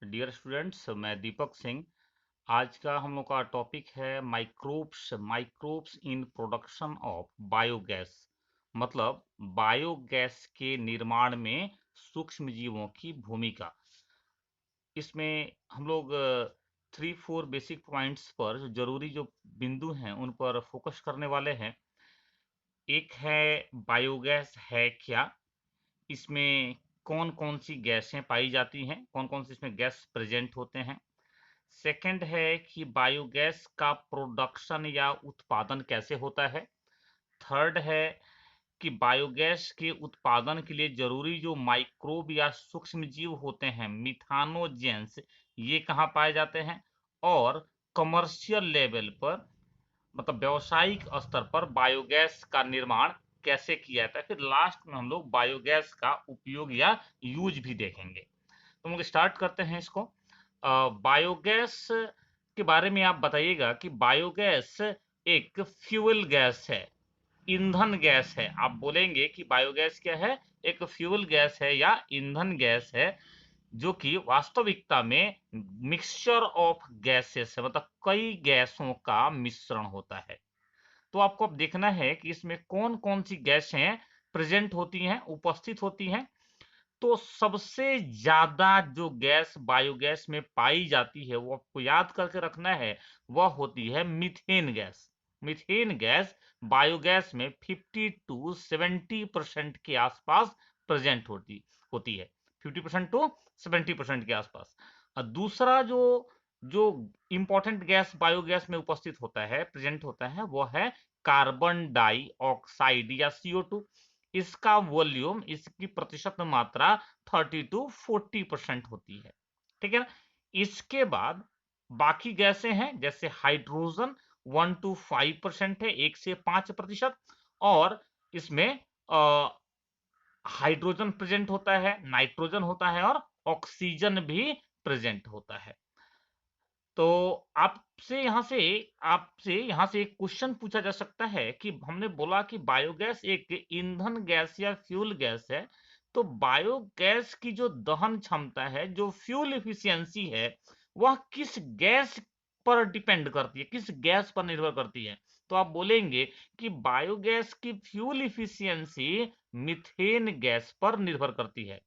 Dear students, मैं दीपक सिंह। आज का हम लोग का टॉपिक है microbes microbes in production of biogas. मतलब बायोगैस के निर्माण में सूक्ष्म जीवों की भूमिका। इसमें हम लोग 3-4 बेसिक पॉइंट्स पर जो जरूरी जो बिंदु हैं उन पर फोकस करने वाले हैं। एक है बायोगैस है क्या, इसमें कौन कौन सी गैसें पाई जाती हैं, कौन कौन से इसमें गैस प्रेजेंट होते हैं। सेकंड है कि बायोगैस का प्रोडक्शन या उत्पादन कैसे होता है। थर्ड है कि बायोगैस के उत्पादन के लिए जरूरी जो माइक्रोब या सूक्ष्म जीव होते हैं मिथानोजेंस, ये कहाँ पाए जाते हैं। और कमर्शियल लेवल पर मतलब व्यावसायिक स्तर पर बायोगैस का निर्माण कैसे किया जाता है। फिर लास्ट में हम लोग बायोगैस का उपयोग या यूज भी देखेंगे। तो हम लोग स्टार्ट करते हैं इसको। बायोगैस के बारे में आप बताइएगा कि बायोगैस एक फ्यूल गैस है, ईंधन गैस है। आप बोलेंगे कि बायोगैस क्या है, एक फ्यूल गैस है या ईंधन गैस है, जो कि वास्तविकता में मिक्सचर ऑफ गैसेस है, मतलब कई गैसों का मिश्रण होता है। तो आपको अब देखना है कि इसमें कौन कौन सी गैसें प्रेजेंट होती हैं, उपस्थित होती हैं। तो सबसे ज्यादा जो गैस बायोगैस में पाई जाती है वो आपको याद करके रखना है, वह होती है methane gas. Methane gas biogas में 50 टू 70% के आसपास प्रेजेंट होती होती है। 50% टू 70% के आसपास। और दूसरा जो जो इंपॉर्टेंट गैस बायोगैस में उपस्थित होता है, प्रेजेंट होता है, वो है कार्बन डाइऑक्साइड या CO2। इसका वॉल्यूम, इसकी प्रतिशत मात्रा 30 टू 40% होती है। ठीक है ना। इसके बाद बाकी गैसें हैं, जैसे हाइड्रोजन 1 टू 5% है, 1 से 5%। और इसमें हाइड्रोजन प्रेजेंट होता है, नाइट्रोजन होता है और ऑक्सीजन भी प्रेजेंट होता है। तो आपसे यहां से एक क्वेश्चन पूछा जा सकता है कि हमने बोला कि बायोगैस एक ईंधन गैस या फ्यूल गैस है। तो बायोगैस की जो दहन क्षमता है, जो फ्यूल इफिशियंसी है, वह किस गैस पर डिपेंड करती है, किस गैस पर निर्भर करती है। तो आप बोलेंगे कि बायोगैस की फ्यूल इफिशियंसी मीथेन गैस पर निर्भर करती है।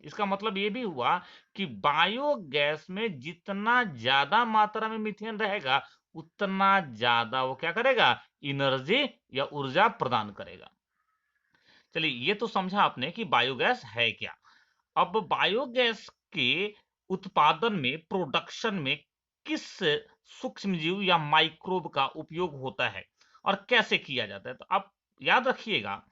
इसका मतलब ये भी हुआ कि बायोगैस में जितना ज्यादा मात्रा में मीथेन रहेगा, उतना ज्यादा वो क्या करेगा, एनर्जी या ऊर्जा प्रदान करेगा। चलिए, ये तो समझा आपने कि बायोगैस है क्या। अब बायोगैस के उत्पादन में, प्रोडक्शन में किस सूक्ष्म जीव या माइक्रोब का उपयोग होता है और कैसे किया जाता है। तो आप याद रखिएगा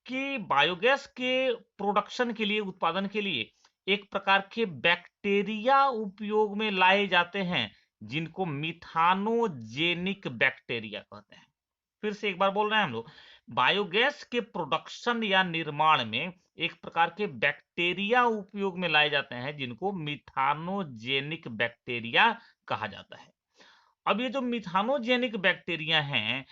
कि बायोगैस के प्रोडक्शन के लिए, उत्पादन के लिए एक प्रकार के बैक्टीरिया उपयोग में लाए जाते हैं, जिनको मिथानोजेनिक बैक्टीरिया कहते हैं। फिर से एक बार बोल रहे हैं हम लोग, बायोगैस के प्रोडक्शन या निर्माण में एक प्रकार के बैक्टीरिया उपयोग में लाए जाते हैं, जिनको मिथानोजेनिक बैक्टीरिया कहा जाता है। अब ये जो मिथानोजेनिक बैक्टीरिया हैं,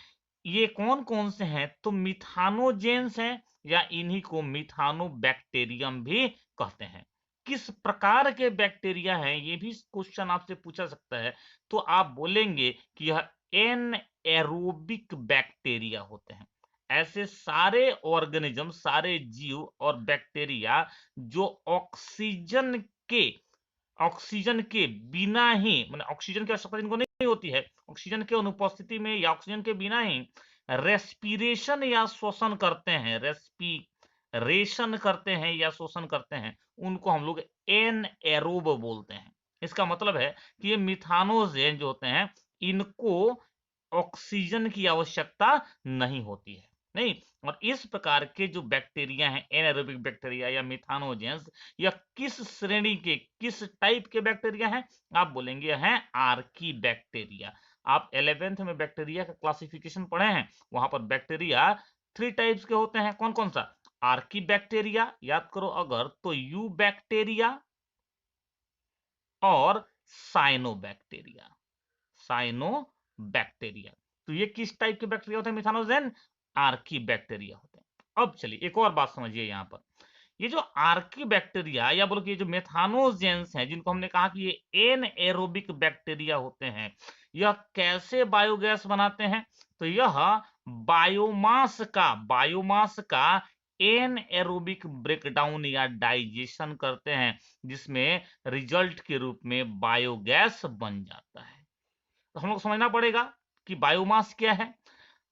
ये कौन कौन से हैं। तो मिथानोजेंस हैं, या इन्हीं को मिथानोबैक्टीरियम भी कहते हैं। किस प्रकार के बैक्टीरिया हैं, ये भी क्वेश्चन आपसे पूछा सकता है। तो आप बोलेंगे कि यह एन एरोबिक बैक्टीरिया होते हैं। ऐसे सारे ऑर्गेनिज्म, सारे जीव और बैक्टीरिया जो के ऑक्सीजन के बिना ही, मतलब ऑक्सीजन की आवश्यकता इनको नहीं होती है, ऑक्सीजन के अनुपस्थिति में या ऑक्सीजन के बिना ही रेस्पिरेशन या श्वसन करते हैं, रेस्पिरेशन करते हैं या श्वसन करते हैं, उनको हम लोग एन एरोब बोलते हैं। इसका मतलब है कि ये मिथानोजेन जो होते हैं, इनको ऑक्सीजन की आवश्यकता नहीं होती है। नहीं। और इस प्रकार के जो बैक्टीरिया हैं, एनारोबिक बैक्टीरिया या मिथानोजेंस, या किस श्रेणी के, किस टाइप के बैक्टीरिया हैं। आप बोलेंगे हैं आर्की बैक्टीरिया। आप 11th में बैक्टीरिया का क्लासिफिकेशन पढ़े हैं, वहां पर बैक्टीरिया 3 टाइप्स के होते हैं। कौन कौन सा। आर्की बैक्टीरिया, याद करो अगर तो यू बैक्टीरिया और साइनोबैक्टीरिया। साइनोबैक्टीरिया। तो ये किस टाइप के बैक्टीरिया होते हैं, मिथानोजेन आर्की बैक्टीरिया होते हैं। अब चलिए एक और बात समझिए यहां पर। ये जो आर्कीबैक्टीरिया या बोलो कि ये जो मेथानोजेंस हैं, जिनको हमने कहा कि ये एनएरोबिक बैक्टीरिया होते हैं, यह कैसे बायोगैस बनाते हैं? तो यह बायोमास का एनएरोबिक ब्रेकडाउन या डाइजेशन करते हैं, जिसमें रिजल्ट के रूप में बायोगैस बन जाता है। तो हम लोग समझना पड़ेगा कि बायोमास क्या है।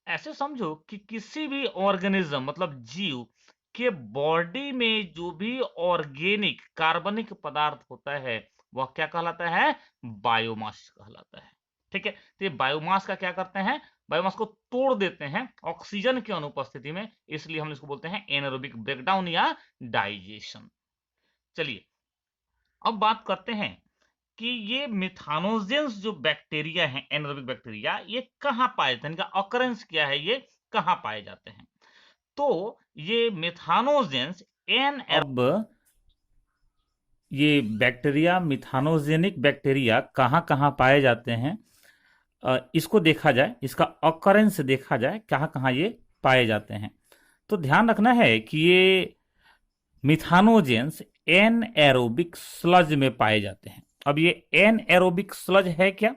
ऐसे समझो कि किसी भी ऑर्गेनिज्म मतलब जीव के बॉडी में जो भी ऑर्गेनिक कार्बनिक पदार्थ होता है वह क्या कहलाता है? बायोमास कहलाता है। ठीक है, तो ये बायोमास का क्या करते हैं? बायोमास को तोड़ देते हैं ऑक्सीजन की अनुपस्थिति में, इसलिए हम इसको बोलते हैं एनारोबिक ब्रेकडाउन या डाइजेशन। चलिए अब बात करते हैं कि ये मिथानोजेंस जो बैक्टीरिया हैं, एनारोबिक बैक्टीरिया, ये कहां पाए जाते हैं, इनका ऑकरेंस क्या है, ये कहां पाए जाते हैं? तो ये मिथानोजेंस अब ये बैक्टीरिया, मिथानोजेनिक बैक्टीरिया कहां कहां पाए जाते हैं, इसको देखा जाए, इसका ऑकरेंस देखा जाए कहां कहां ये पाए जाते हैं। तो ध्यान रखना है कि ये मिथानोजेंस एनएरोबिक स्लज में पाए जाते हैं। अब ये एनएरोबिक स्लज है क्या?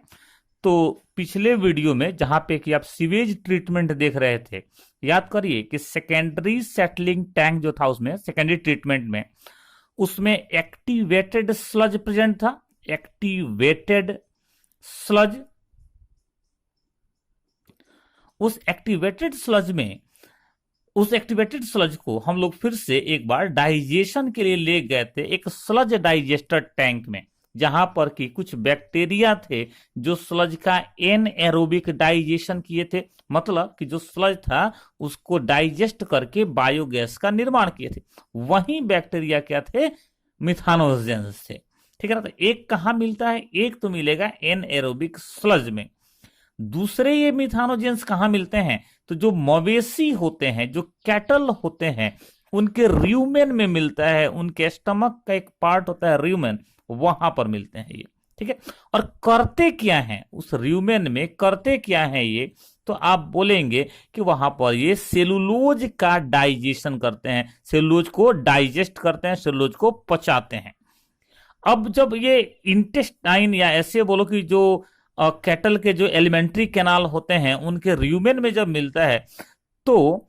तो पिछले वीडियो में जहां पे कि आप सीवेज ट्रीटमेंट देख रहे थे, याद करिए कि सेकेंडरी सेटलिंग टैंक जो था, उसमें सेकेंडरी ट्रीटमेंट में उसमें एक्टिवेटेड स्लज प्रेजेंट था। एक्टिवेटेड स्लज, उस एक्टिवेटेड स्लज को हम लोग फिर से एक बार डाइजेशन के लिए ले गए थे एक स्लज डाइजेस्टर टैंक में, जहां पर कि कुछ बैक्टीरिया थे जो स्लज का एनएरोबिक डाइजेशन किए थे। मतलब कि जो स्लज था उसको डाइजेस्ट करके बायोगैस का निर्माण किए थे। वही बैक्टीरिया क्या थे? मिथानोजेंस थे। ठीक है ना? तो एक कहां मिलता है? एक तो मिलेगा एनएरोबिक स्लज में। दूसरे ये मिथानोजेंस कहां मिलते हैं? तो जो मवेशी होते हैं, जो कैटल होते हैं, उनके र्यूमेन में मिलता है। उनके स्टमक का एक पार्ट होता है र्यूमेन, वहां पर मिलते हैं ये। ठीक है, और करते क्या है उस र्यूमेन में? करते क्या है ये? तो आप बोलेंगे कि वहां पर ये सेलुलोज का डाइजेशन करते हैं, सेलुलोज को डाइजेस्ट करते हैं, सेलुलोज को पचाते हैं। अब जब ये इंटेस्टाइन या ऐसे बोलो कि जो कैटल के जो एलिमेंट्री कैनाल होते हैं उनके र्यूमेन में जब मिलता है, तो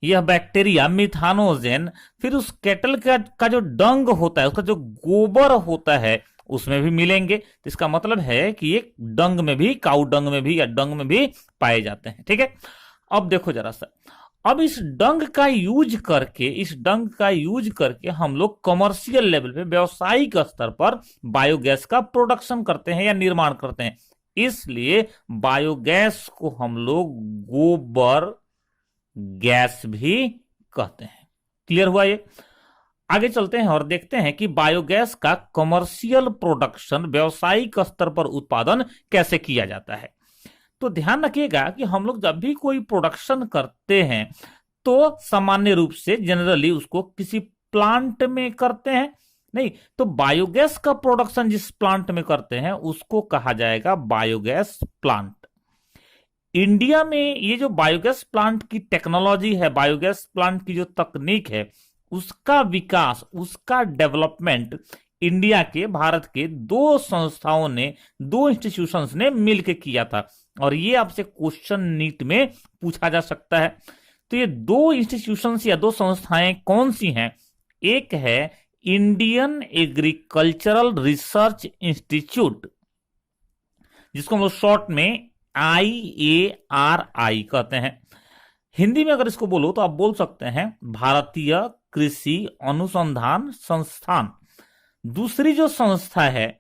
यह बैक्टीरिया मिथानोजेन फिर उस कैटल का जो डंग होता है, उसका जो गोबर होता है, उसमें भी मिलेंगे। तो इसका मतलब है कि ये डंग में भी, काऊ डंग में भी या डंग में भी पाए जाते हैं। ठीक है, अब देखो जरा सा, अब इस डंग का यूज करके हम लोग कमर्शियल लेवल पे, व्यावसायिक स्तर पर बायोगैस का प्रोडक्शन करते हैं या निर्माण करते हैं। इसलिए बायोगैस को हम लोग गोबर गैस भी कहते हैं। क्लियर हुआ ये? आगे चलते हैं और देखते हैं कि बायोगैस का कमर्शियल प्रोडक्शन, व्यावसायिक स्तर पर उत्पादन कैसे किया जाता है। तो ध्यान रखिएगा कि हम लोग जब भी कोई प्रोडक्शन करते हैं तो सामान्य रूप से जनरली उसको किसी प्लांट में करते हैं, नहीं तो बायोगैस का प्रोडक्शन जिस प्लांट में करते हैं उसको कहा जाएगा बायोगैस प्लांट। इंडिया में ये जो बायोगैस प्लांट की टेक्नोलॉजी है, बायोगैस प्लांट की जो तकनीक है, उसका विकास, उसका डेवलपमेंट इंडिया के, भारत के दो संस्थाओं ने, दो इंस्टीट्यूशंस ने मिलकर किया था। और ये आपसे क्वेश्चन नीट में पूछा जा सकता है। तो ये दो इंस्टीट्यूशंस या दो संस्थाएं कौन सी हैं? एक है इंडियन एग्रीकल्चरल रिसर्च इंस्टीट्यूट, जिसको हम लोग शॉर्ट में IARI कहते हैं। हिंदी में अगर इसको बोलो तो आप बोल सकते हैं भारतीय कृषि अनुसंधान संस्थान। दूसरी जो संस्था है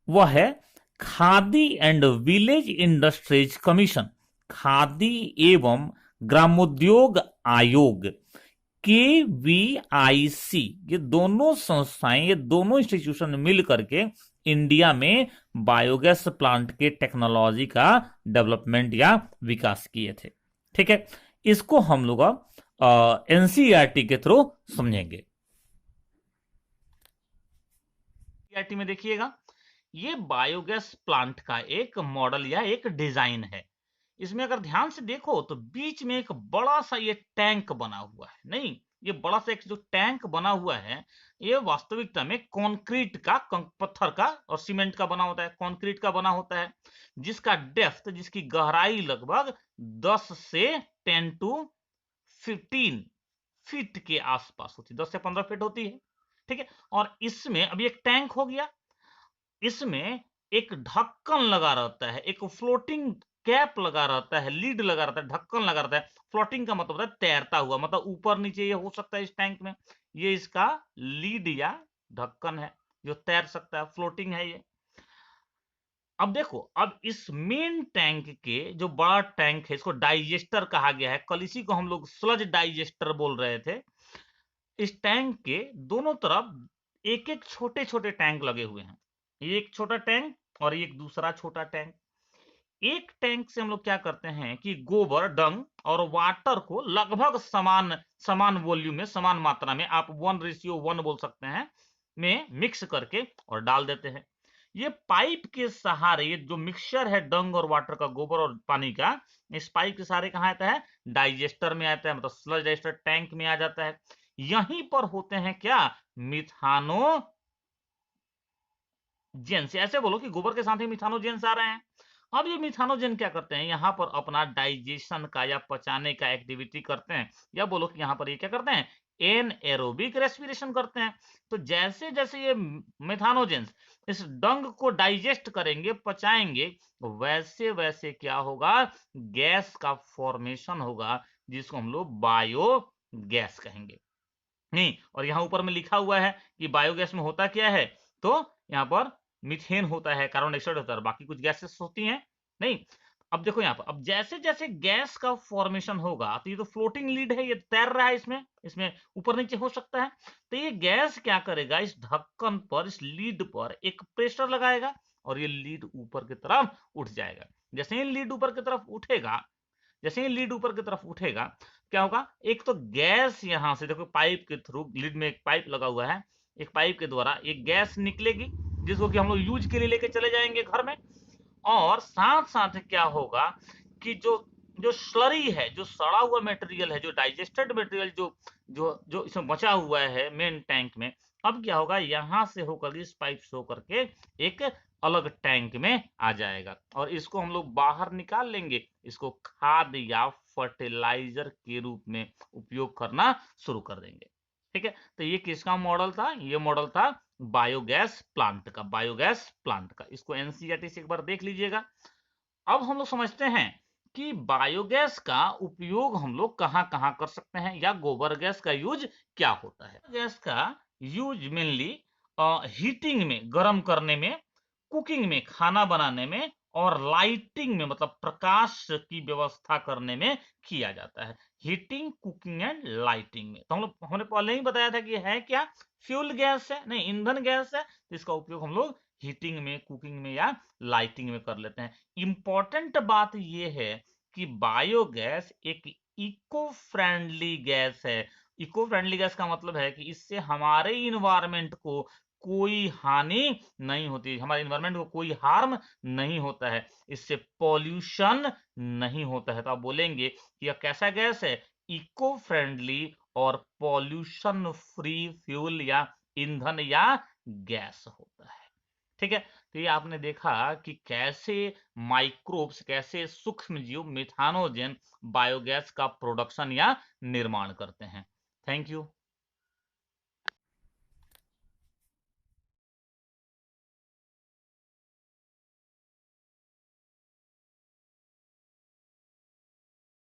वह है khadi and village industries commission, khadi एवं ग्रामोद्योग आयोग, KVIC। ये दोनों संस्थाएं, ये दोनों इंस्टीट्यूशन मिल करके इंडिया में बायोगैस प्लांट के टेक्नोलॉजी का डेवलपमेंट या विकास किए थे। ठीक है, इसको हम लोग NCERT के थ्रू समझेंगे। NCERT में देखिएगा, ये बायोगैस प्लांट का एक मॉडल या एक डिजाइन है। इसमें अगर ध्यान से देखो तो बीच में एक बड़ा सा ये टैंक बना हुआ है, नहीं ये बड़ा सा एक जो टैंक बना हुआ है, ये वास्तविकता में कंक्रीट का, पत्थर का और सीमेंट का बना होता है, कंक्रीट का बना होता है, जिसका डेप्थ, जिसकी गहराई लगभग 10 से 10 टू 15 फीट के आसपास होती है, 10 से 15 फीट होती है। ठीक है, और इसमें अभी एक टैंक हो गया, इसमें एक ढक्कन लगा रहता है, एक फ्लोटिंग कैप लगा रहता है, लीड लगा रहता है, ढक्कन लगा रहता है। फ्लोटिंग का मतलब होता है तैरता हुआ, मतलब ऊपर नीचे ये हो सकता है इस टैंक में, ये इसका लीड या ढक्कन है जो तैर सकता है, फ्लोटिंग है ये। अब देखो, अब इस मेन टैंक के जो बड़ा टैंक है, इसको डाइजेस्टर कहा गया है, कल इसी को हम लोग स्लज डाइजेस्टर बोल रहे थे। इस टैंक के दोनों तरफ एक एक छोटे छोटे टैंक लगे हुए हैं, एक छोटा टैंक और एक दूसरा छोटा टैंक। एक टैंक से हम लोग क्या करते हैं कि गोबर, डंग और वाटर को लगभग समान समान वॉल्यूम में, समान मात्रा में, आप 1:1 बोल सकते हैं, में मिक्स करके और डाल देते हैं। ये पाइप के सहारे, ये जो मिक्सचर है डंग और वाटर का, गोबर और पानी का, इस पाइप के सहारे कहाँ आता है? डाइजेस्टर में आता है, मतलब स्लज डाइजेस्टर टैंक में आ जाता है। यहीं पर होते हैं क्या? मिथानोजेंस। ऐसे बोलो कि गोबर के साथ ही मिथानोजेंस आ रहे हैं। अब ये मिथानोजेन क्या करते हैं? यहाँ पर अपना डाइजेशन का या पचाने का एक्टिविटी करते हैं, या बोलो कि यहाँ पर ये क्या करते हैं? एनएरोबिक रेस्पिरेशन करते हैं। तो जैसे जैसे ये मिथानोजेंस इस डंग को डाइजेस्ट करेंगे, पचाएंगे, वैसे वैसे क्या होगा? गैस का फॉर्मेशन होगा, जिसको हम लोग बायो गैस कहेंगे। नहीं, और यहाँ ऊपर में लिखा हुआ है कि बायोगैस में होता क्या है, तो यहाँ पर मीथेन होता है, कार्बन डाइऑक्साइड होता है, बाकी कुछ गैसेस होती हैं नहीं। अब देखो यहाँ पर, अब जैसे जैसे गैस का फॉर्मेशन होगा, तो ये तो फ्लोटिंग लीड है, ये तैर रहा है, इसमें इसमें ऊपर नीचे हो सकता है। तो ये गैस क्या करेगा? इस ढक्कन पर, इस लीड पर एक प्रेशर लगाएगा और ये लीड ऊपर की तरफ उठ जाएगा। जैसे ही लीड ऊपर की तरफ उठेगा, जैसे ही लीड ऊपर की तरफ उठेगा, क्या होगा? एक तो गैस यहां से देखो, पाइप के थ्रू, लीड में एक पाइप लगा हुआ है, एक पाइप के द्वारा एक गैस निकलेगी, जिसको कि हम लोग यूज के लिए लेके चले जाएंगे घर में। और साथ साथ क्या होगा कि जो जो स्लरी है, जो सड़ा हुआ मटेरियल है, जो डाइजेस्टेड मटेरियल, जो जो जो इसमें बचा हुआ है मेन टैंक में, अब क्या होगा? यहां से होकर, इस पाइप से होकर के एक अलग टैंक में आ जाएगा, और इसको हम लोग बाहर निकाल लेंगे, इसको खाद या फर्टिलाइजर के रूप में उपयोग करना शुरू कर देंगे। ठीक है, तो ये किसका मॉडल था? ये मॉडल था बायोगैस प्लांट का, बायोगैस प्लांट का। इसको एनसीईआरटी से एक बार देख लीजिएगा। अब हम लोग समझते हैं कि बायोगैस का उपयोग हम लोग कहाँ कहाँ कर सकते हैं, या गोबर गैस का यूज क्या होता है। गैस का यूज मेनली हीटिंग में, गर्म करने में, कुकिंग में, खाना बनाने में, और लाइटिंग में, मतलब प्रकाश की व्यवस्था करने में किया जाता है। हीटिंग, कुकिंग एंड लाइटिंग में। तो हम लोग, हमने पहले ही बताया था कि है क्या? फ्यूल गैस है, नहीं ईंधन गैस है। तो इसका उपयोग हम लोग हीटिंग में, कुकिंग में या लाइटिंग में कर लेते हैं। इंपॉर्टेंट बात यह है कि बायोगैस एक इको फ्रेंडली गैस है। इको फ्रेंडली गैस का मतलब है कि इससे हमारे इन्वायरमेंट को कोई हानि नहीं होती, हमारे इन्वायरमेंट को कोई हार्म नहीं होता है, इससे पॉल्यूशन नहीं होता है। तो आप बोलेंगे कि यह कैसा गैस है? इको फ्रेंडली और पॉल्यूशन फ्री फ्यूल या ईंधन या गैस होता है। ठीक है, तो ये आपने देखा कि कैसे माइक्रोब्स, कैसे सूक्ष्म जीव मिथानोजेन बायोगैस का प्रोडक्शन या निर्माण करते हैं। Thank you.